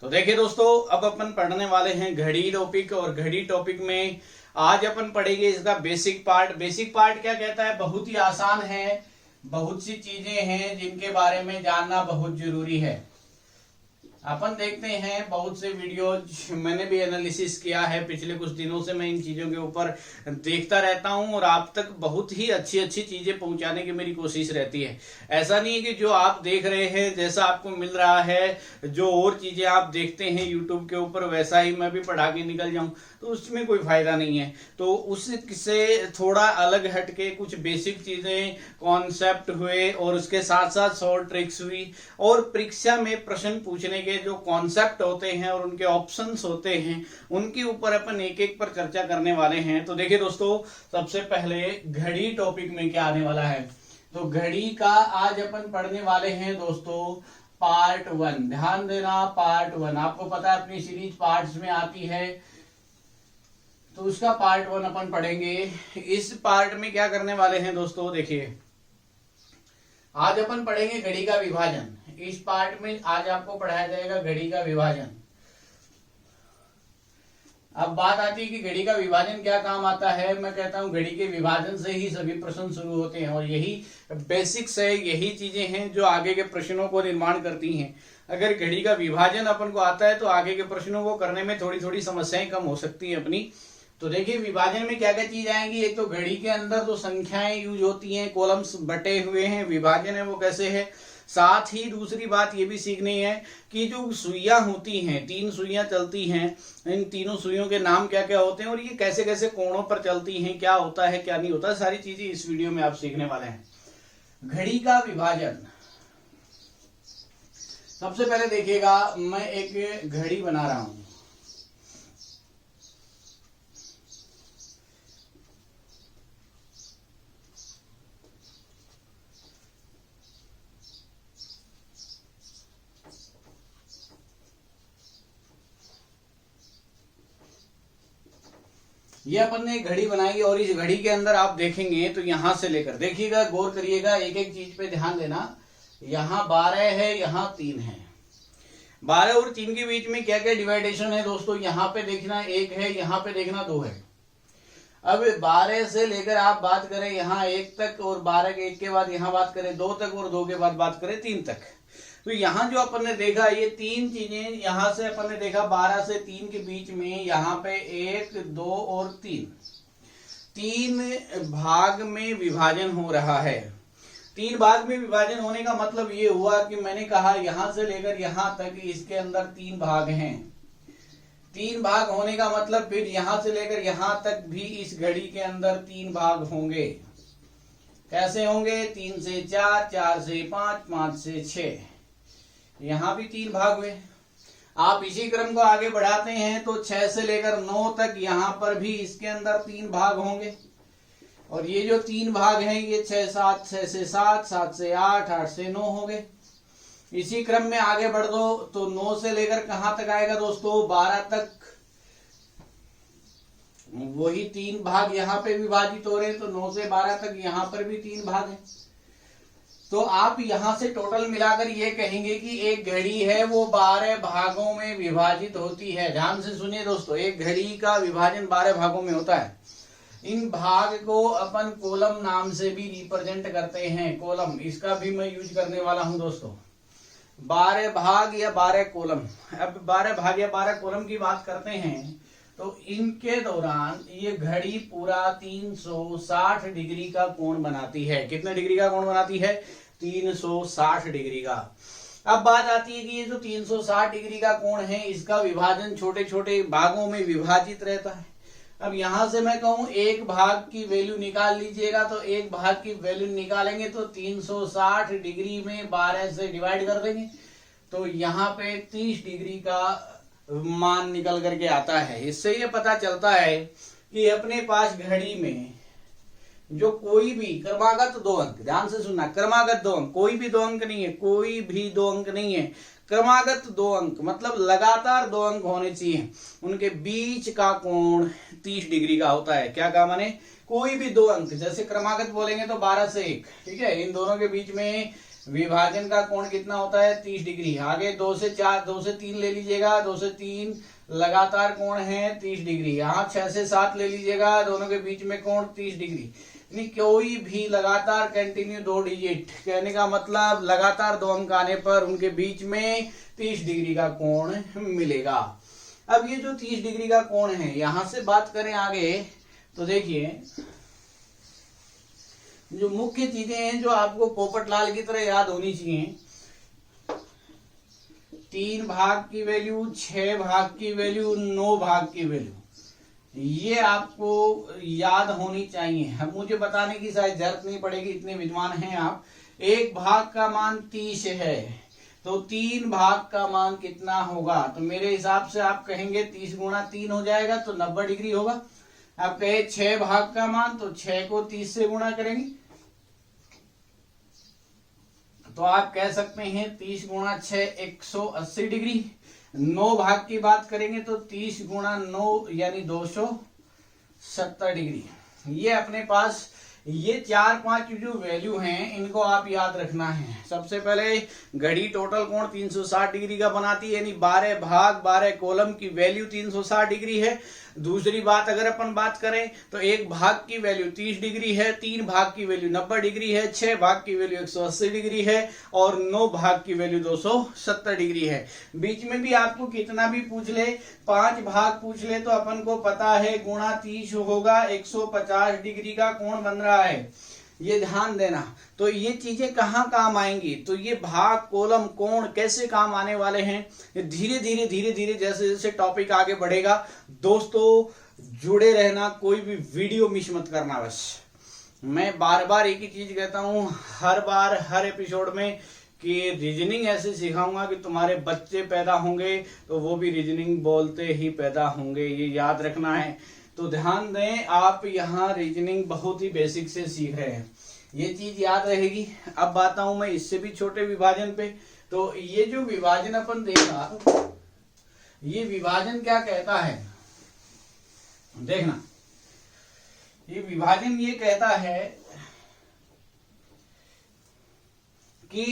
तो देखिए दोस्तों, अब अपन पढ़ने वाले हैं घड़ी टॉपिक। और घड़ी टॉपिक में आज अपन पढ़ेंगे इसका बेसिक पार्ट। बेसिक पार्ट क्या कहता है? बहुत ही आसान है, बहुत सी चीजें हैं जिनके बारे में जानना बहुत जरूरी है। अपन देखते हैं बहुत से वीडियोज, मैंने भी एनालिसिस किया है पिछले कुछ दिनों से। मैं इन चीजों के ऊपर देखता रहता हूं और आप तक बहुत ही अच्छी अच्छी चीजें पहुंचाने की मेरी कोशिश रहती है। ऐसा नहीं है कि जो आप देख रहे हैं, जैसा आपको मिल रहा है, जो और चीजें आप देखते हैं यूट्यूब के ऊपर, वैसा ही मैं भी पढ़ा के निकल जाऊं, तो उसमें कोई फायदा नहीं है। तो उससे थोड़ा अलग हटके कुछ बेसिक चीजें, कॉन्सेप्ट हुए और उसके साथ साथ शॉर्ट ट्रिक्स हुई। और परीक्षा में प्रश्न पूछने के जो कॉन्सेप्ट होते हैं और उनके ऑप्शंस होते हैं, उनके ऊपर अपन एक एक पर चर्चा करने वाले हैं। तो देखिए दोस्तों, सबसे पहले घड़ी टॉपिक में क्या आने वाला है। तो घड़ी का आज अपन पढ़ने वाले हैं दोस्तों पार्ट 1। ध्यान देना, पार्ट 1। आपको पता है अपनी सीरीज पार्ट्स में आती है, तो उसका पार्ट 1 अपन पढ़ेंगे। इस पार्ट में क्या करने वाले हैं दोस्तों, देखिए आज अपन पढ़ेंगे घड़ी का विभाजन। इस पार्ट में आज आपको पढ़ाया जाएगा घड़ी का विभाजन। अब बात आती है कि घड़ी का विभाजन क्या काम आता है। मैं कहता हूं घड़ी के विभाजन से ही सभी प्रश्न शुरू होते हैं और यही बेसिक्स है, यही चीजें हैं जो आगे के प्रश्नों को निर्माण करती हैं। अगर घड़ी का विभाजन अपन को आता है तो आगे के प्रश्नों को करने में थोड़ी थोड़ी समस्याएं कम हो सकती हैं अपनी। तो देखिए विभाजन में क्या क्या चीज आएंगी। एक तो घड़ी के अंदर जो संख्याएं यूज होती हैं, कॉलम्स बटे हुए हैं, विभाजन है वो कैसे है। साथ ही दूसरी बात ये भी सीखनी है कि जो सुइयां होती हैं, 3 सुइयां चलती हैं, इन तीनों सुइयों के नाम क्या क्या होते हैं और ये कैसे कैसे कोणों पर चलती हैं, क्या होता है क्या नहीं होता, सारी चीजें इस वीडियो में आप सीखने वाले हैं। घड़ी का विभाजन, सबसे पहले देखिएगा, मैं एक घड़ी बना रहा हूं। ये अपन ने घड़ी बनाई और इस घड़ी के अंदर आप देखेंगे तो यहां से लेकर, देखिएगा, गौर करिएगा, एक एक चीज पे ध्यान देना। यहां 12 है, यहां 3 है। 12 और 3 के बीच में क्या क्या डिवाइडेशन है दोस्तों, यहां पे देखना 1 है, यहां पे देखना 2 है। अब 12 से लेकर आप बात करें यहाँ 1 तक, और 12 के 1 के बाद यहाँ बात करें 2 तक, और 2 के बाद बात करें 3 तक। तो यहाँ जो अपन ने देखा, ये 3 चीजें, यहां से अपन ने देखा 12 से 3 के बीच में यहाँ पे 1, 2 और 3 भाग में विभाजन हो रहा है। 3 भाग में विभाजन होने का मतलब ये हुआ कि मैंने कहा यहां से लेकर यहां तक इसके अंदर 3 भाग हैं। 3 भाग होने का मतलब फिर यहां से लेकर यहां तक भी इस घड़ी के अंदर 3 भाग होंगे। कैसे होंगे? 3 से 4, 4 से 5, 5 से 6, यहां भी 3 भाग हुए। आप इसी क्रम को आगे बढ़ाते हैं तो 6 से लेकर 9 तक यहां पर भी इसके अंदर 3 भाग होंगे। और ये जो 3 भाग हैं, ये 6, 7, 6 से 7, 7 से 8, 8 से 9 हो गए। इसी क्रम में आगे बढ़ दो तो 9 से लेकर कहां तक आएगा दोस्तों? 12 तक। वही 3 भाग यहां पे विभाजित हो रहे हैं, तो 9 से 12 तक यहां पर भी 3 भाग हैं। तो आप यहां से टोटल मिलाकर ये कहेंगे कि एक घड़ी है वो 12 भागों में विभाजित होती है। ध्यान से सुनिए दोस्तों, एक घड़ी का विभाजन 12 भागों में होता है। इन भाग को अपन कॉलम नाम से भी रिप्रेजेंट करते हैं। कॉलम, इसका भी मैं यूज करने वाला हूं दोस्तों। 12 भाग या 12 कॉलम। अब 12 भाग या 12 कॉलम की बात करते हैं तो इनके दौरान ये घड़ी पूरा 360 डिग्री का कोण बनाती है। कितने डिग्री का कोण बनाती है? 360 डिग्री का। अब बात आती है कि ये जो 360 डिग्री का कोण है, इसका विभाजन छोटे छोटे भागों में विभाजित रहता है। अब यहां से मैं कहूं एक भाग की वैल्यू निकाल लीजिएगा, तो एक भाग की वैल्यू निकालेंगे तो 360 डिग्री में 12 से डिवाइड कर देंगे, तो यहाँ पे 30 डिग्री का मान निकल करके आता है। इससे ये पता चलता है कि अपने पास घड़ी में जो कोई भी क्रमागत 2 अंक, ध्यान से सुनना, क्रमागत 2 अंक, कोई भी 2 अंक नहीं है, कोई भी 2 अंक नहीं है, क्रमागत 2 अंक मतलब लगातार 2 अंक होने चाहिए। उनके बीच का कोण 30 डिग्री का होता है। क्या कहा मैंने? कोई भी 2 अंक, जैसे क्रमागत बोलेंगे तो 12 से 1, ठीक है, इन दोनों के बीच में विभाजन का कोण कितना होता है 30 डिग्री। आगे 2 से 4, 2 से 3 ले लीजिएगा, 2 से 3 लगातार कोण है 30 डिग्री। यहाँ 6 से 7 ले लीजिएगा, दोनों के बीच में कोण 30 डिग्री। यानी कोई भी लगातार कंटिन्यू 2 डिजिट, कहने का मतलब लगातार 2 अंक आने पर उनके बीच में 30 डिग्री का कोण मिलेगा। अब ये जो 30 डिग्री का कोण है, यहां से बात करें आगे तो देखिए जो मुख्य चीजें हैं जो आपको पोपटलाल की तरह याद होनी चाहिए, 3 भाग की वैल्यू, 6 भाग की वैल्यू, 9 भाग की वैल्यू, ये आपको याद होनी चाहिए। अब मुझे बताने की शायद जरूरत नहीं पड़ेगी, इतने विद्वान हैं आप। 1 भाग का मान 30 है तो 3 भाग का मान कितना होगा? तो मेरे हिसाब से आप कहेंगे 30 गुणा 3 हो जाएगा तो 90 डिग्री होगा। आप कहे 6 भाग का मान तो 6 को 30 से गुणा करेंगे तो आप कह सकते हैं 30 गुणा 6 180 डिग्री। 9 भाग की बात करेंगे तो 30 गुणा 9 यानी 270 डिग्री। ये अपने पास ये 4-5 जो वैल्यू हैं इनको आप याद रखना है। सबसे पहले घड़ी टोटल कोण 360 डिग्री का बनाती है, यानी 12 भाग 12 कॉलम की वैल्यू 360 डिग्री है। दूसरी बात अगर अपन बात करें तो 1 भाग की वैल्यू 30 डिग्री है, 3 भाग की वैल्यू 90 डिग्री है, 6 भाग की वैल्यू 180 डिग्री है और 9 भाग की वैल्यू 270 डिग्री है। बीच में भी आपको कितना भी पूछ ले, 5 भाग पूछ ले तो अपन को पता है गुणा 30 होगा, 150 डिग्री का कोण बन रहा है, ये ध्यान देना। तो ये चीजें कहाँ काम आएंगी, तो ये भाग कॉलम कोण कैसे काम आने वाले हैं, धीरे धीरे जैसे जैसे टॉपिक आगे बढ़ेगा दोस्तों जुड़े रहना, कोई भी वीडियो मिस मत करना। बस मैं बार बार एक ही चीज कहता हूँ हर बार हर एपिसोड में कि रीजनिंग ऐसे सिखाऊंगा कि तुम्हारे बच्चे पैदा होंगे तो वो भी रीजनिंग बोलते ही पैदा होंगे, ये याद रखना है। तो ध्यान दें, आप यहाँ रीजनिंग बहुत ही बेसिक से सीख रहे हैं, ये चीज याद रहेगी। अब बात आऊं मैं इससे भी छोटे विभाजन पे। तो ये जो विभाजन अपन देखा, ये विभाजन क्या कहता है देखना, ये विभाजन ये कहता है कि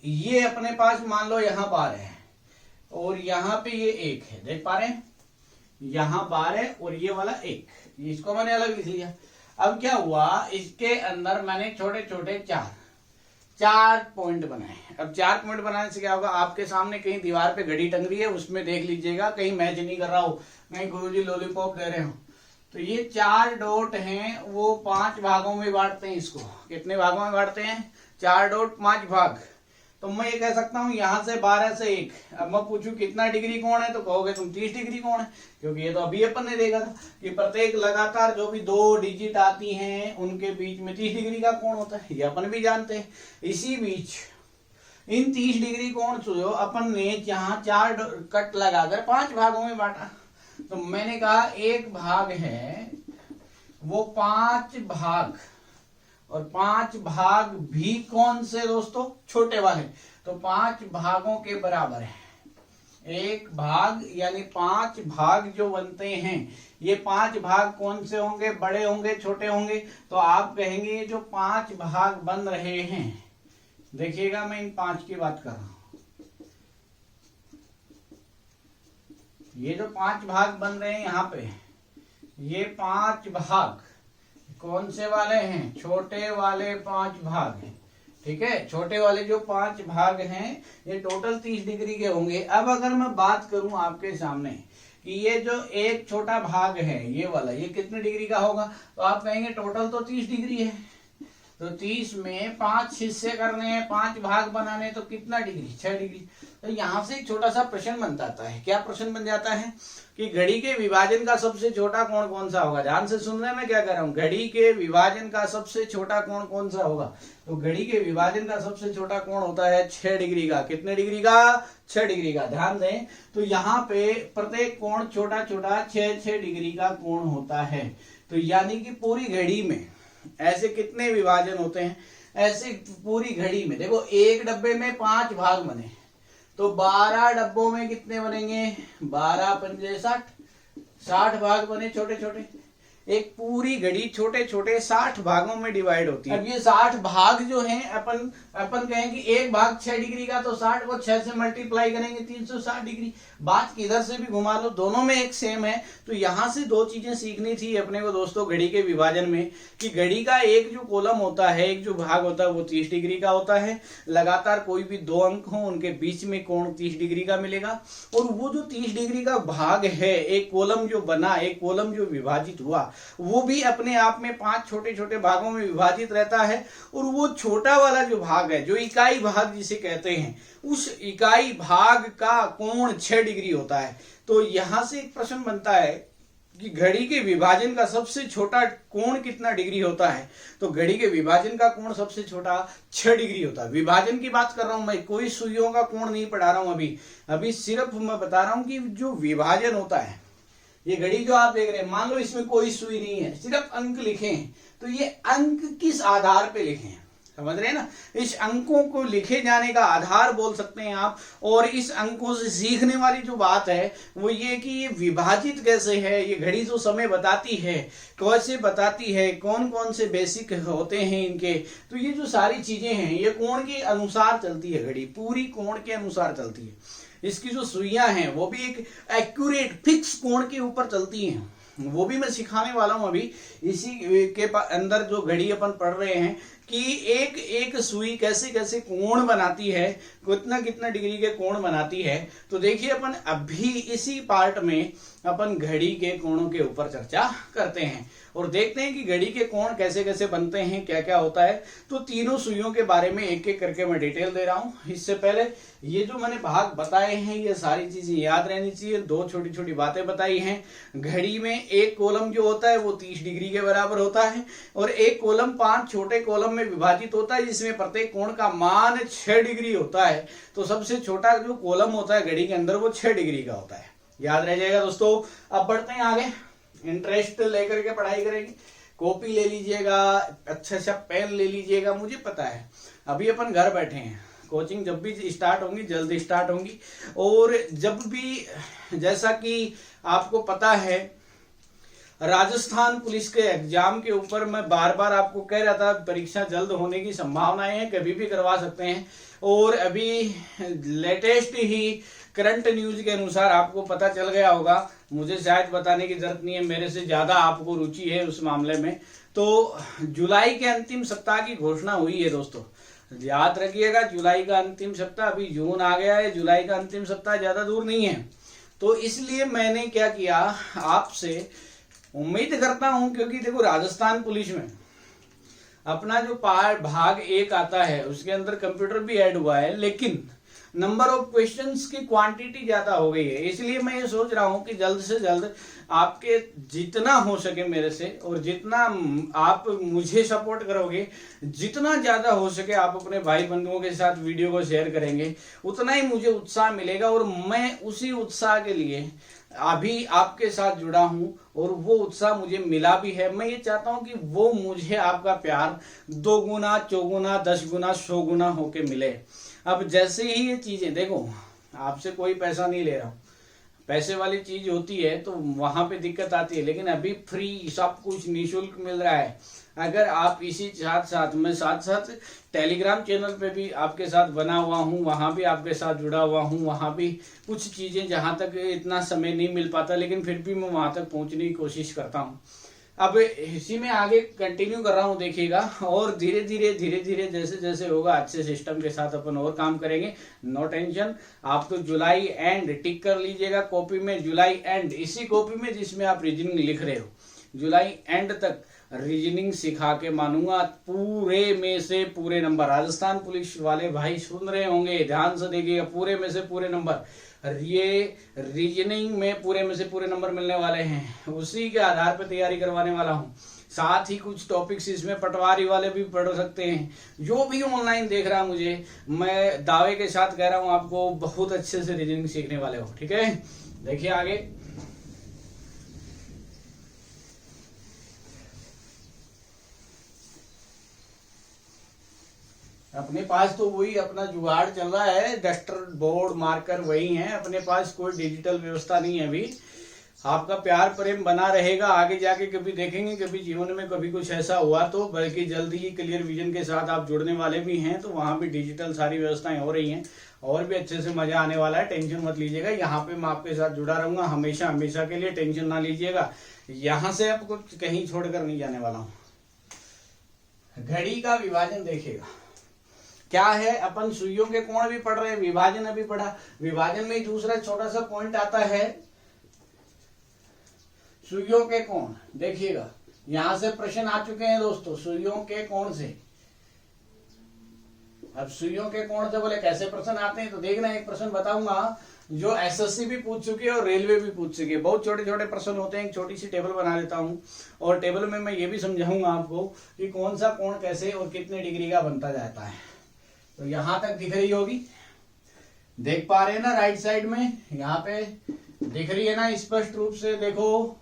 ये अपने पास मान लो यहाँ 12 है और यहाँ पे ये 1 है, देख पा रहे हैं, यहाँ 12 और ये वाला 1, इसको मैंने अलग लिख लिया। अब क्या हुआ, इसके अंदर मैंने छोटे छोटे 4 पॉइंट बनाए। अब 4 पॉइंट बनाने से क्या होगा, आपके सामने कहीं दीवार पे घड़ी टंग रही है, उसमें देख लीजिएगा, कहीं मैच नहीं कर रहा हो, कहीं गुरुजी लॉलीपॉप दे रहे हो। तो ये 4 डॉट हैं, वो 5 भागों में बांटते हैं इसको। कितने भागों में बांटते हैं? 4 डॉट 5 भाग। तो मैं ये कह सकता हूं यहाँ से 12 से 1। अब मैं पूछूं कितना डिग्री कोण है तो कहोगे तुम 30 डिग्री कोण है, क्योंकि ये तो अभी अपन ने देखा था कि प्रत्येक लगातार जो भी 2 डिजिट आती हैं उनके बीच में 30 डिग्री का कोण होता है, ये अपन भी जानते हैं। इसी बीच इन 30 डिग्री कोण जो अपन ने यहाँ 4 कट लगाकर 5 भागों में बांटा, तो मैंने कहा 1 भाग है वो 5 भाग, और 5 भाग भी कौन से दोस्तों? छोटे वाले। तो 5 भागों के बराबर है 1 भाग, यानी 5 भाग जो बनते हैं, ये 5 भाग कौन से होंगे? बड़े होंगे, छोटे होंगे? तो आप कहेंगे जो 5 भाग बन रहे हैं, देखिएगा मैं इन 5 की बात कर रहा हूं, ये जो 5 भाग बन रहे हैं यहाँ पे, ये 5 भाग कौन से वाले हैं? छोटे वाले 5 भाग हैं, ठीक है। छोटे वाले जो 5 भाग हैं ये टोटल 30 डिग्री के होंगे। अब अगर मैं बात करूं आपके सामने कि ये जो एक छोटा भाग है ये वाला, ये कितने डिग्री का होगा? तो आप कहेंगे टोटल तो 30 डिग्री है, तो 30 में 5 हिस्से करने हैं, 5 भाग बनाने, तो कितना डिग्री? 6 डिग्री। तो यहाँ से एक छोटा सा प्रश्न बन जाता है। क्या प्रश्न बन जाता है कि घड़ी के विभाजन का सबसे छोटा कोण कौन सा होगा? ध्यान से सुन रहे, मैं क्या कर रहा हूँ, घड़ी के विभाजन का सबसे छोटा कोण कौन सा होगा? तो घड़ी के विभाजन का सबसे छोटा कोण होता है 6 डिग्री का। कितने डिग्री का? 6 डिग्री का। ध्यान दें, तो यहाँ पे प्रत्येक कोण छोटा छोटा 6 डिग्री का कोण होता है। तो यानी कि पूरी घड़ी में ऐसे कितने विभाजन होते हैं? ऐसे पूरी घड़ी में देखो, एक डब्बे में 5 भाग बने तो 12 डब्बों में कितने बनेंगे? 12 पंजे 60 भाग बने छोटे छोटे। एक पूरी घड़ी छोटे छोटे 60 भागों में डिवाइड होती है। अब ये 60 भाग जो हैं अपन कहें कि एक भाग 6 डिग्री का, तो 60 को 6 से मल्टीप्लाई करेंगे 360 डिग्री। बात किधर से भी घुमा लो दोनों में एक सेम है। तो यहां से दो चीजें सीखनी थी अपने को दोस्तों घड़ी के विभाजन में, कि घड़ी का एक जो कॉलम होता है, एक जो भाग होता है वो 30 डिग्री का होता है। लगातार कोई भी दो अंक हो उनके बीच में कोण 30 डिग्री का मिलेगा। और वो जो 30 डिग्री का भाग है, एक कॉलम जो बना, एक कॉलम जो विभाजित हुआ, वो भी अपने आप में 5 छोटे छोटे भागों में विभाजित रहता है। और वो छोटा वाला जो भाग है, जो इकाई भाग जिसे कहते हैं, उस इकाई भाग का कोण 6 डिग्री होता है। तो यहां से एक प्रश्न बनता है कि घड़ी के विभाजन का सबसे छोटा कोण कितना डिग्री होता है। तो घड़ी के विभाजन का कोण सबसे छोटा 6 डिग्री होता है। विभाजन की बात कर रहा हूं मैं, कोई सुइयों का कोण नहीं पढ़ा रहा हूं अभी सिर्फ मैं बता रहा हूं कि जो विभाजन होता है, ये घड़ी जो आप देख रहे हैं, मान लो इसमें कोई सुई नहीं है, सिर्फ अंक लिखे हैं, तो ये अंक किस आधार पे लिखे हैं, समझ रहे हैं ना। इस अंकों को लिखे जाने का आधार बोल सकते हैं आप। और इस अंकों से सीखने वाली जो बात है वो ये कि ये विभाजित कैसे है, ये घड़ी जो समय बताती है कैसे बताती है, कौन कौन से बेसिक होते हैं इनके, तो ये जो सारी चीजें हैं ये कोण के अनुसार चलती है। घड़ी पूरी कोण के अनुसार चलती है। इसकी जो सुइयां हैं वो भी एक एक्यूरेट फिक्स कोण के ऊपर चलती हैं, वो भी मैं सिखाने वाला हूं अभी। इसी के अंदर जो घड़ी अपन पढ़ रहे हैं कि एक एक सुई कैसे कैसे कोण बनाती है, कितना कितना डिग्री के कोण बनाती है। तो देखिए अपन अभी इसी पार्ट में अपन घड़ी के कोणों के ऊपर चर्चा करते हैं और देखते हैं कि घड़ी के कोण कैसे कैसे बनते हैं, क्या क्या होता है। तो तीनों सुइयों के बारे में एक एक करके मैं डिटेल दे रहा हूं। इससे पहले ये जो मैंने भाग बताए हैं ये सारी चीजें याद रहनी चाहिए। दो छोटी छोटी बातें बताई हैं। घड़ी में एक कॉलम जो होता है वो 30 डिग्री के बराबर होता है और एक कॉलम 5 छोटे कॉलम में विभाजित होता है, जिसमें प्रत्येक कोण का मान 6 डिग्री होता है। तो सबसे छोटा जो कॉलम होता है घड़ी के अंदर वो 6 डिग्री का होता है। याद रह जाएगा दोस्तों। अब बढ़ते हैं आगे, इंटरेस्ट लेकर के पढ़ाई करेंगे। कॉपी ले लीजिएगा, अच्छा पेन ले लीजिएगा। मुझे पता है अभी अपन घर बैठे हैं, कोचिंग जब भी स्टार्ट होंगी जल्दी स्टार्ट होंगी। और जब भी, जैसा कि आपको पता है, राजस्थान पुलिस के एग्जाम के ऊपर मैं बार बार आपको कह रहा था परीक्षा जल्द होने की संभावनाएं हैं, कभी भी करवा सकते हैं। और अभी लेटेस्ट ही करंट न्यूज के अनुसार आपको पता चल गया होगा, मुझे शायद बताने की जरूरत नहीं है, मेरे से ज्यादा आपको रुचि है उस मामले में। तो जुलाई के अंतिम सप्ताह की घोषणा हुई है दोस्तों, याद रखिएगा। जुलाई का अंतिम सप्ताह, अभी जून आ गया है, जुलाई का अंतिम सप्ताह ज्यादा दूर नहीं है। तो इसलिए मैंने क्या किया, आपसे उम्मीद करता हूं, क्योंकि देखो राजस्थान पुलिस में अपना जो भाग 1 आता है उसके अंदर कंप्यूटर भी ऐड हुआ है, लेकिन नंबर ऑफ क्वेश्चंस की क्वांटिटी ज्यादा हो गई है। इसलिए मैं ये सोच रहा हूं कि जल्द से जल्द आपके जितना हो सके मेरे से, और जितना आप मुझे सपोर्ट करोगे, जितना ज्यादा हो सके आप अपने भाई बंधुओं के साथ वीडियो को शेयर करेंगे, उतना ही मुझे उत्साह मिलेगा। और मैं उसी उत्साह के लिए अभी आपके साथ जुड़ा हूं और वो उत्साह मुझे मिला भी है। मैं ये चाहता हूं कि वो मुझे आपका प्यार 2 गुना 4 गुना 10 गुना 100 गुना होके मिले। अब जैसे ही ये चीजें, देखो आपसे कोई पैसा नहीं ले रहा हूं, पैसे वाली चीज होती है तो वहां पे दिक्कत आती है, लेकिन अभी फ्री सब कुछ निःशुल्क मिल रहा है। अगर आप इसी साथ साथ टेलीग्राम चैनल पे भी आपके साथ बना हुआ हूँ, वहां भी आपके साथ जुड़ा हुआ हूँ। वहां भी कुछ चीजें जहां तक इतना समय नहीं मिल पाता, लेकिन फिर भी मैं वहां तक पहुंचने की कोशिश करता हूँ। अब इसी में आगे कंटिन्यू कर रहा हूँ, देखिएगा। और धीरे धीरे जैसे जैसे होगा अच्छे सिस्टम के साथ अपन और काम करेंगे। No tension. आप तो जुलाई एंड टिक कर लीजिएगा कॉपी में, जुलाई एंड, इसी कॉपी में जिसमें आप रीजनिंग लिख रहे हो, जुलाई एंड तक रीजनिंग सिखा के मानूंगा पूरे में से पूरे नंबर। राजस्थान पुलिस वाले भाई सुन रहे होंगे, ध्यान से देखिएगा, पूरे में से पूरे नंबर, ये रीजनिंग में पूरे में से पूरे नंबर मिलने वाले हैं। उसी के आधार पर तैयारी करवाने वाला हूं। साथ ही कुछ टॉपिक्स इसमें पटवारी वाले भी पढ़ सकते हैं। जो भी ऑनलाइन देख रहा मुझे, मैं दावे के साथ कह रहा हूं आपको बहुत अच्छे से रीजनिंग सीखने वाले हो। ठीक है, देखिए आगे। अपने पास तो वही अपना जुगाड़ चल रहा है, डस्टर बोर्ड मार्कर वही है अपने पास, कोई डिजिटल व्यवस्था नहीं है अभी। आपका प्यार प्रेम बना रहेगा। आगे जाके कभी देखेंगे, कभी जीवन में कभी कुछ ऐसा हुआ तो, बल्कि जल्दी ही क्लियर विजन के साथ आप जुड़ने वाले भी हैं, तो वहां भी डिजिटल सारी व्यवस्थाएं हो रही हैं और भी अच्छे से मजा आने वाला है। टेंशन मत लीजिएगा, यहाँ पे मैं आपके साथ जुड़ा रहूंगा हमेशा हमेशा के लिए, टेंशन ना लीजिएगा। यहाँ से आपको कहीं छोड़कर नहीं जाने वाला हूँ। घड़ी का विभाजन देखिएगा क्या है, अपन सुइयों के कोण भी पढ़ रहे हैं, विभाजन अभी पढ़ा। विभाजन में दूसरा छोटा सा पॉइंट आता है सुइयों के कोण। देखिएगा यहां से प्रश्न आ चुके हैं दोस्तों, सुइयों के कोण से। अब सुइयों के कोण से बोले कैसे प्रश्न आते हैं, तो देखना एक प्रश्न बताऊंगा जो एसएससी भी पूछ चुकी है और रेलवे भी पूछ चुकी है। बहुत छोटे छोटे प्रश्न होते हैं, एक छोटी सी टेबल बना लेता हूं और टेबल में मैं ये भी समझाऊंगा आपको कि कौन सा कोण कैसे और कितने डिग्री का बनता जाता है। तो यहां तक दिख रही होगी, देख पा रहे हैं ना राइट साइड में, यहाँ पे दिख रही है ना स्पष्ट रूप से। देखो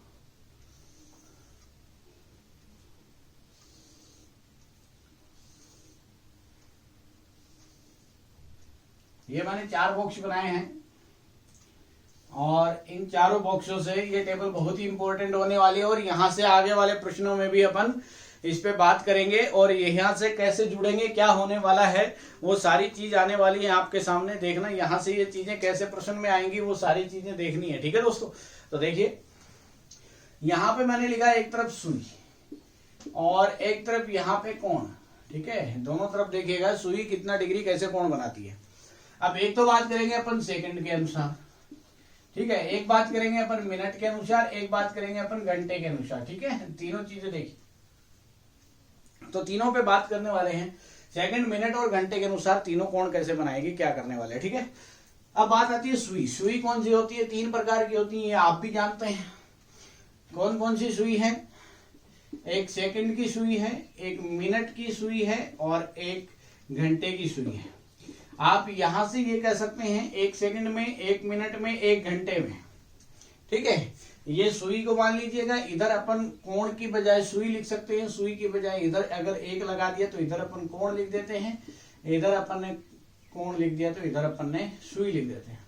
ये मैंने 4 बॉक्स बनाए हैं और इन चारों बॉक्सों से ये टेबल बहुत ही इंपॉर्टेंट होने वाली है और यहां से आगे वाले प्रश्नों में भी अपन इस पे बात करेंगे और यहाँ से कैसे जुड़ेंगे, क्या होने वाला है, वो सारी चीज आने वाली है आपके सामने। देखना यहाँ से ये चीजें कैसे प्रश्न में आएंगी, वो सारी चीजें देखनी है। ठीक है दोस्तों, तो देखिए यहाँ पे मैंने लिखा एक तरफ सुई और एक तरफ यहाँ पे कोण। ठीक है, दोनों तरफ देखिएगा सुई कितना डिग्री कैसे कोण बनाती है। अब एक तो बात करेंगे अपन सेकंड के अनुसार, ठीक है, एक बात करेंगे अपन मिनट के अनुसार, एक बात करेंगे अपन घंटे के अनुसार। ठीक है, तीनों चीजें देखिए, तो तीनों पे बात करने वाले हैं। सेकंड, मिनट और घंटे के अनुसार तीनों कोण कैसे बनाएगी, क्या करने वाले हैं। ठीक है, अब बात आती है सुई। सुई कौन सी होती है, 3 प्रकार की होती है, आप भी जानते हैं। कौन कौन सी सुई है, एक सेकंड की सुई है, एक मिनट की सुई है और एक घंटे की सुई है। आप यहां से ये कह सकते हैं 1 सेकंड में, 1 मिनट में, 1 घंटे में। ठीक है, ये सुई को मान लीजिएगा, इधर अपन कोण की बजाय सुई लिख सकते हैं, सुई की बजाय इधर अगर 1 लगा दिया तो इधर अपन कोण लिख देते हैं, इधर अपन ने कोण लिख दिया तो इधर अपन ने सुई लिख देते हैं।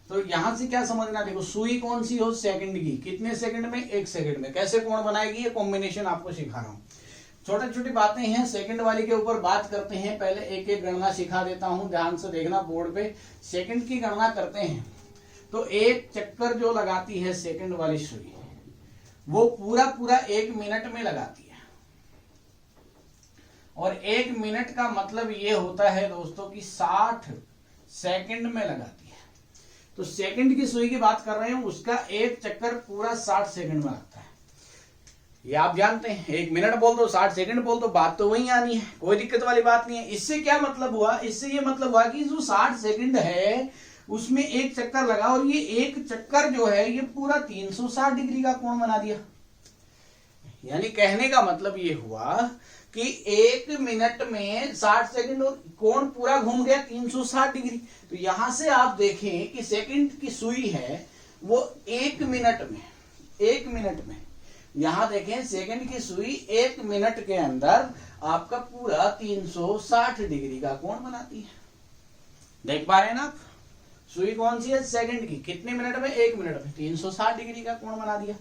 तो यहां से क्या समझना, देखो सुई कौन सी हो, सेकंड की, कितने सेकंड में, 1 सेकंड में, कैसे कोण बनाएगी, ये कॉम्बिनेशन आपको सिखा रहा हूं। छोटी छोटी बातें हैं, सेकंड वाली के ऊपर बात करते हैं। पहले एक एक गणना सिखा देता हूं, ध्यान से देखना बोर्ड पे। सेकंड की गणना करते हैं तो एक चक्कर जो लगाती है सेकंड वाली सुई, वो पूरा पूरा 1 मिनट में लगाती है। और 1 मिनट का मतलब ये होता है दोस्तों कि 60 सेकंड में लगाती है। तो सेकंड की सुई की बात कर रहे हैं, उसका एक चक्कर पूरा 60 सेकंड में लगता है। ये आप जानते हैं, 1 मिनट बोल दो, 60 सेकंड बोल दो, बात तो वही आनी है, कोई दिक्कत वाली बात नहीं है। इससे क्या मतलब हुआ, इससे ये मतलब हुआ कि जो 60 सेकंड है उसमें एक चक्कर लगा और ये एक चक्कर जो है ये पूरा 360 डिग्री का कोण बना दिया। यानी कहने का मतलब ये हुआ कि 1 मिनट में 60 सेकंड और कोण पूरा घूम गया 360 डिग्री। तो यहां से आप देखें कि सेकंड की सुई है वो 1 मिनट में, यहां देखें सेकंड की सुई 1 मिनट के अंदर आपका पूरा 360 डिग्री का कोण बनाती है। देख पा रहे हैं ना आप, सुई कौन सी है, सेकंड की, कितने मिनट में, 1 मिनट में 360 डिग्री का कोण बना दिया।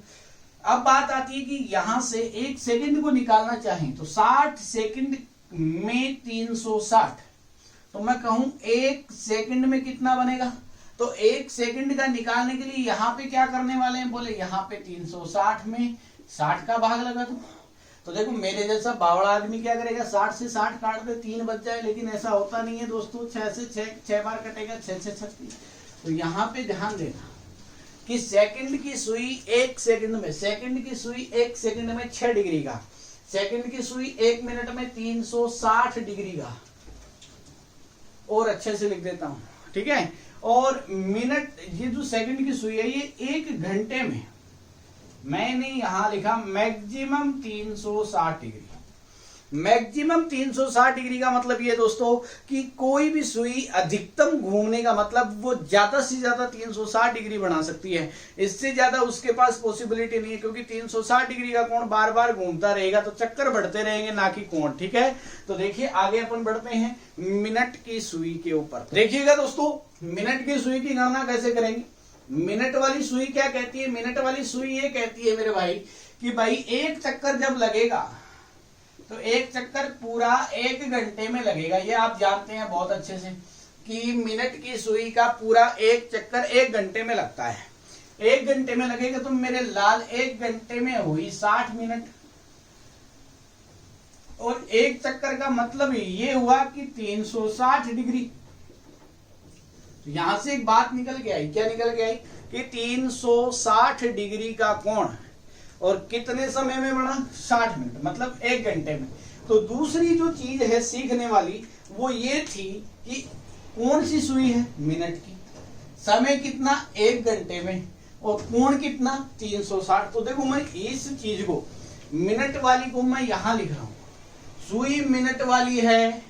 अब बात आती है कि यहां से 1 सेकंड को निकालना चाहें तो 60 सेकंड में 360, तो मैं कहूं 1 सेकंड में कितना बनेगा। तो 1 सेकंड का निकालने के लिए यहां पे क्या करने वाले हैं, बोले यहां पे 360 में 60 का भाग लगा दो। तो देखो मेरे जैसा बावड़ा आदमी क्या करेगा, 60 से 60 काट दे, 3 बच जाए, लेकिन ऐसा होता नहीं है दोस्तों। 6 से 6 बार कटेगा, 6 से 36। तो यहाँ पे ध्यान देना कि सेकंड की सुई 1 सेकंड में, सेकंड की सुई 1 सेकंड में 6 डिग्री का, सेकंड की सुई 1 मिनट में 360 डिग्री का, और अच्छे से लिख देता हूं। ठीक है, और मिनट, ये जो सेकंड की सुई है ये 1 घंटे में, मैंने यहां लिखा मैक्सिमम 360 डिग्री। मैक्सिमम 360 डिग्री का मतलब ये दोस्तों कि कोई भी सुई अधिकतम घूमने का मतलब वो ज्यादा से ज्यादा 360 डिग्री बना सकती है, इससे ज्यादा उसके पास पॉसिबिलिटी नहीं है, क्योंकि 360 डिग्री का कोण बार बार घूमता रहेगा तो चक्कर बढ़ते रहेंगे, ना कि कोण। ठीक है, तो देखिए आगे अपन बढ़ते हैं मिनट की सुई के ऊपर। देखिएगा दोस्तों, मिनट की सुई की गणना कैसे करेंगे। मिनट वाली सुई क्या कहती है? मिनट वाली सुई ये कहती है मेरे भाई कि भाई एक चक्कर जब लगेगा तो एक चक्कर पूरा 1 घंटे में लगेगा। ये आप जानते हैं बहुत अच्छे से कि मिनट की सुई का पूरा एक चक्कर 1 घंटे में लगता है। 1 घंटे में लगेगा तो मेरे लाल 1 घंटे में हुई 60 मिनट, और एक चक्कर का मतलब ये हुआ कि 360 डिग्री। तो यहां से एक बात निकल के आई, क्या निकल के आई कि 360 डिग्री का कोण और कितने समय में बना? 60 मिनट, मतलब 1 घंटे में। तो दूसरी जो चीज है सीखने वाली वो ये थी कि कौन सी सुई है? मिनट की। समय कितना? 1 घंटे में, और कोण कितना? 360। तो देखो मैं इस चीज को, मिनट वाली को मैं यहां लिख रहा हूं, सुई मिनट वाली है,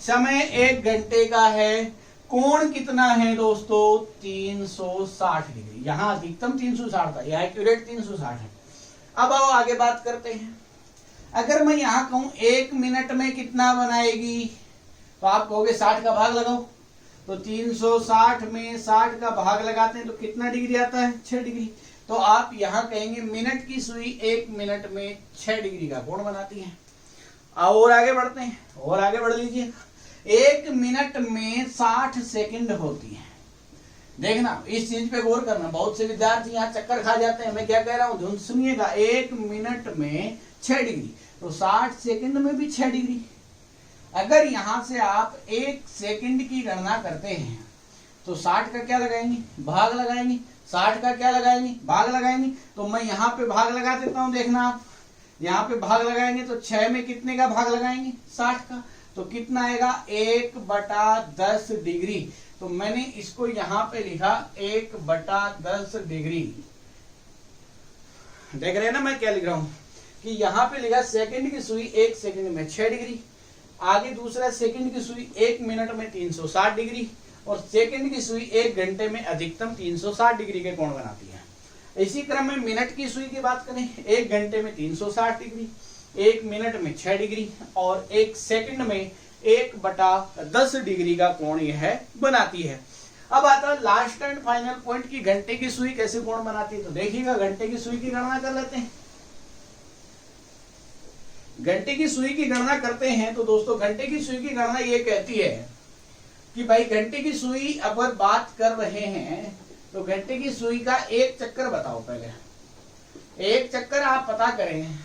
समय 1 घंटे का है, कोण कितना है दोस्तों? 360 डिग्री। यहां अधिकतम 360 था, यह एक्यूरेट 360 है। अब आओ आगे बात करते हैं। अगर मैं यहां कहूं 1 मिनट में कितना बनाएगी, तो आप कहोगे 60 का भाग लगाओ। तो 360 में 60 का भाग लगाते हैं तो कितना डिग्री आता है? 6 डिग्री। तो आप यहां कहेंगे मिनट की सुई 1 मिनट में 6 डिग्री का कोण बनाती है। और आगे बढ़ते हैं, और आगे बढ़ लीजिए। 1 मिनट में 60 सेकंड होती है। देखना, इस चीज पे गौर करना। बहुत से विद्यार्थी यहाँ चक्कर खा जाते हैं। मैं क्या कह रहा हूँ सुनिएगा। 1 मिनट में 6 डिग्री, तो 60 सेकंड में भी 6 डिग्री। अगर यहां से आप 1 सेकंड की गणना करते हैं तो 60 का क्या लगाएंगे? भाग लगाएंगे। 60 का क्या लगाएंगे? भाग लगाएंगे। तो मैं यहाँ पे भाग लगा देता हूं। देखना आप यहाँ पे भाग लगाएंगे तो 6 में कितने का भाग लगाएंगे? 60 का। तो कितना आएगा? 1/10 डिग्री। तो मैंने इसको यहां पे लिखा 1/10 डिग्री। देख रहे हैं ना मैं क्या लिख रहा हूं कि यहां पे लिखा सेकंड की सुई 1 सेकंड में 6 डिग्री, आगे दूसरा सेकंड की सुई 1 मिनट में 360 डिग्री, और सेकंड की सुई 1 घंटे में अधिकतम 360 डिग्री के कोण बनाती है। इसी क्रम में मिनट की सुई की बात करें, 1 घंटे में 360 डिग्री, 1 मिनट में 6 डिग्री, और 1 सेकंड में 1/10 डिग्री का कोण यह बनाती है। अब आता है लास्ट एंड फाइनल पॉइंट की घंटे की सुई कैसे कोण बनाती है। तो देखिएगा, घंटे की सुई की गणना कर लेते हैं। घंटे की सुई की गणना करते हैं तो दोस्तों घंटे की सुई की गणना ये कहती है कि भाई घंटे की सुई अगर बात कर रहे हैं तो घंटे की सुई का एक चक्कर बताओ। पहले एक चक्कर आप पता करें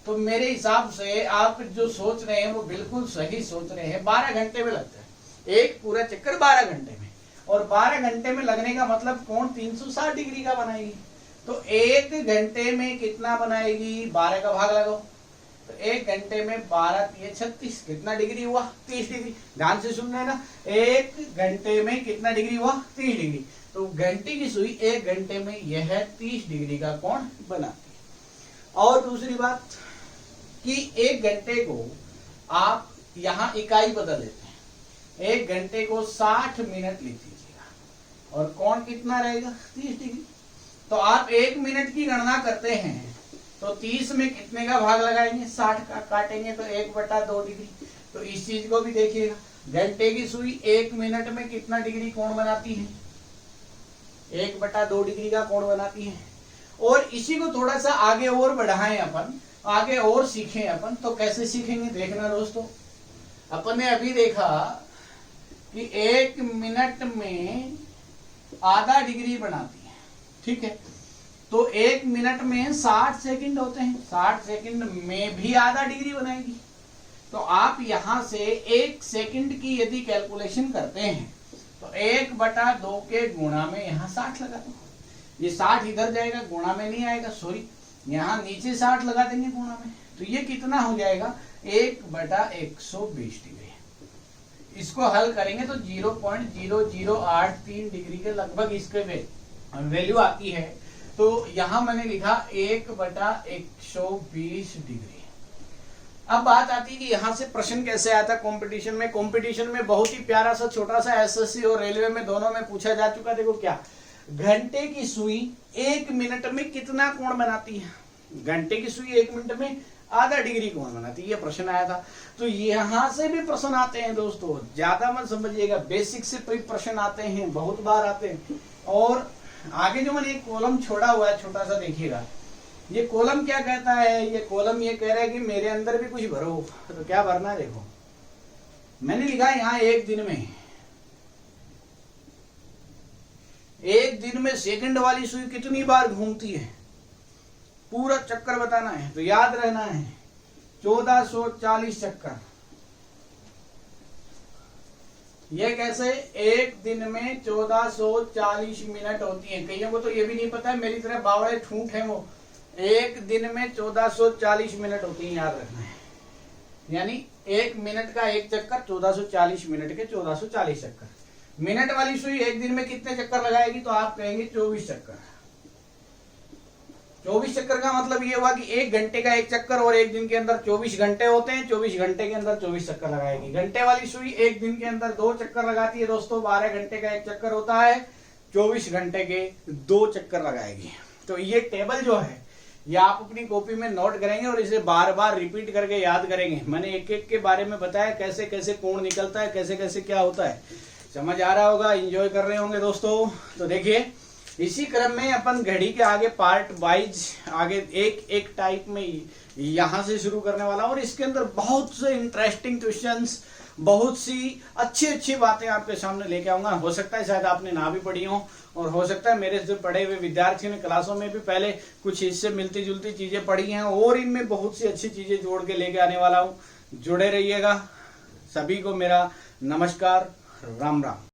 तो मेरे हिसाब से आप जो सोच रहे हैं वो बिल्कुल सही सोच रहे हैं। 12 घंटे में लगता है एक पूरा चक्कर, 12 घंटे में। और 12 घंटे में लगने का मतलब कोण 360 डिग्री का बनाएगी। तो 1 घंटे में कितना बनाएगी? 12 का भाग लगाओ। तो 1 घंटे में 12 × 36 कितना डिग्री हुआ? 30 डिग्री। ध्यान से सुन रहे हैं ना, 1 घंटे में कितना डिग्री हुआ? 30 डिग्री। तो घंटे की सुई 1 घंटे में यह 30 डिग्री का कोण बनाती है। और दूसरी बात कि 1 घंटे को आप यहां इकाई बदल देते हैं, 1 घंटे को 60 मिनट लिख लीजिएगा, और कोण कितना रहेगा? 30 डिग्री। तो आप 1 मिनट की गणना करते हैं तो 30 में कितने का भाग लगाएंगे? 60 का। काटेंगे तो 1/2 डिग्री। तो इस चीज को भी देखिएगा, घंटे की सुई 1 मिनट में कितना डिग्री कोण बनाती है? 1/2 डिग्री का कोण बनाती है। और इसी को थोड़ा सा आगे और बढ़ाएं अपन, आगे और सीखें अपन। तो कैसे सीखेंगे देखना दोस्तों। अपन ने अभी देखा कि 1 मिनट में आधा डिग्री बनाती है, ठीक है। तो 1 मिनट में 60 सेकंड होते हैं, 60 सेकंड में भी आधा डिग्री बनाएगी। तो आप यहां से 1 सेकंड की यदि कैलकुलेशन करते हैं तो 1/2 के गुणा में यहाँ 60 लगा दो। ये 60 इधर जाएगा, गुणा में नहीं आएगा, सॉरी, यहाँ नीचे 60 लगा देंगे गुणा में। तो ये कितना हो जाएगा? 1/120 डिग्री। इसको हल करेंगे तो 0.0083 डिग्री के लगभग इसके वैल्यू आती है। तो यहां मैंने लिखा 1/120 डिग्री। अब बात आती है कि यहां से प्रश्न कैसे आता है कंपटीशन में। कंपटीशन में बहुत ही प्यारा सा छोटा सा एसएससी और रेलवे में दोनों में पूछा जा चुका। देखो क्या, घंटे की सुई 1 मिनट में कितना कोण बनाती है? घंटे की सुई 1 मिनट में आधा डिग्री कोण बनाती है, ये प्रश्न आया था। तो यहां से भी प्रश्न आते हैं दोस्तों, ज्यादा मत समझिएगा, बेसिक से प्रश्न आते हैं, बहुत बार आते हैं। और आगे जो मैंने एक कॉलम छोड़ा हुआ है छोटा सा, देखिएगा ये कॉलम क्या कहता है, ये कॉलम ये कह रहा है कि मेरे अंदर भी कुछ भरो। तो क्या भरना है, देखो मैंने लिखा है यहाँ एक दिन में सेकंड वाली सुई कितनी बार घूमती है, पूरा चक्कर बताना है। तो याद रहना है 1440 चक्कर। ये कैसे, एक दिन में 1440 मिनट होती है। कईयों को तो ये भी नहीं पता है, मेरी तरह बावड़े ठूंठ है वो। एक दिन में 1440 मिनट होती है, याद रखना है। यानी एक मिनट का एक चक्कर 1440 मिनट के 1440 चक्कर। मिनट वाली सुई एक दिन में कितने चक्कर लगाएगी, तो आप कहेंगे 24 चक्कर। 24 चक्कर का मतलब ये हुआ कि एक घंटे का एक चक्कर, और एक दिन के अंदर 24 घंटे होते हैं, 24 घंटे के अंदर 24 चक्कर लगाएगी। घंटे वाली सुई एक दिन के अंदर 2 चक्कर लगाती है दोस्तों, 12 घंटे का एक चक्कर होता है, 24 घंटे के 2 चक्कर लगाएगी। तो ये टेबल जो है ये आप अपनी कॉपी में नोट करेंगे और इसे बार बार रिपीट करके याद करेंगे। मैंने एक एक के बारे में बताया, कैसे कैसे कोण निकलता है, कैसे कैसे क्या होता है। समझ आ रहा होगा, एंजॉय कर रहे होंगे दोस्तों। तो देखिए इसी क्रम में अपन घड़ी के आगे पार्ट वाइज आगे एक एक टाइप में यहां से शुरू करने वाला, और इसके अंदर बहुत से इंटरेस्टिंग क्वेश्चंस, बहुत सी अच्छी अच्छी बातें आपके सामने लेके आऊंगा। हो सकता है शायद आपने ना भी पढ़ी हो, और हो सकता है मेरे से पढ़े हुए विद्यार्थियों ने क्लासों में भी पहले कुछ इससे मिलती जुलती चीजें पढ़ी हैं, और इनमें बहुत सी अच्छी चीजें जोड़ के लेके आने वाला हूं। जुड़े रहिएगा। सभी को मेरा नमस्कार, राम राम।